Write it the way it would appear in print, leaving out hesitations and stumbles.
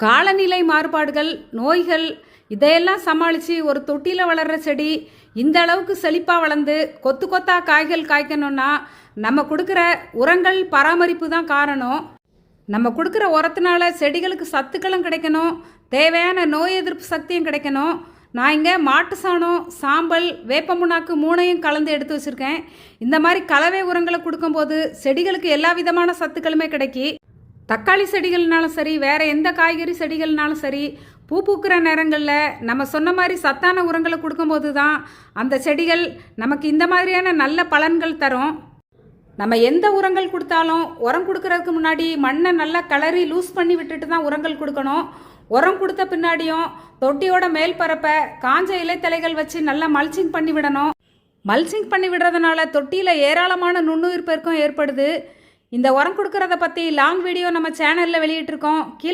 காலநிலை மாறுபாடுகள், நோய்கள் இதையெல்லாம் சமாளித்து ஒரு தொட்டியில் வளர்கிற செடி இந்த அளவுக்கு செழிப்பாக வளர்ந்து கொத்து கொத்தா காய்கள் காய்க்கணும்னா நம்ம கொடுக்குற உரங்கள் பராமரிப்பு தான் காரணம். நம்ம கொடுக்குற உரத்தினால செடிகளுக்கு சத்துக்களும் கிடைக்கணும், தேவையான நோய் எதிர்ப்பு சக்தியும் கிடைக்கணும். நான் இங்கே மாட்டு சாணம், சாம்பல், வேப்பமுன்னாக்கு 3ஐயும் கலந்து எடுத்து வச்சுருக்கேன். இந்த மாதிரி கலவை உரங்களை கொடுக்கும்போது செடிகளுக்கு எல்லா விதமான சத்துக்களுமே கிடைக்கி. தக்காளி செடிகள்னாலும் சரி, வேறு எந்த காய்கறி செடிகள்னாலும் சரி, பூ பூக்கிற நேரங்களில் நம்ம சொன்ன மாதிரி சத்தான உரங்களை கொடுக்கும்போது தான் அந்த செடிகள் நமக்கு இந்த மாதிரியான நல்ல பலன்கள் தரும். நம்ம எந்த உரங்கள் கொடுத்தாலும் உரம் கொடுக்கறதுக்கு முன்னாடி மண்ணை நல்லா கிளறி லூஸ் பண்ணி விட்டுட்டு தான் உரங்கள் கொடுக்கணும். உரம் கொடுத்த பின்னாடியும் தொட்டியோட மேல் பரப்பை காஞ்ச இலைத்தலைகள் வச்சு நல்லா மல்ச்சிங் பண்ணி விடணும். மல்ச்சிங் பண்ணி விடுறதுனால தொட்டியில் ஏராளமான நுண்ணுயிர் பெருக்கம் ஏற்படுது. இந்த உரம் கொடுக்கறத பற்றி லாங் வீடியோ நம்ம சேனலில் வெளியிட்டிருக்கோம். கீழே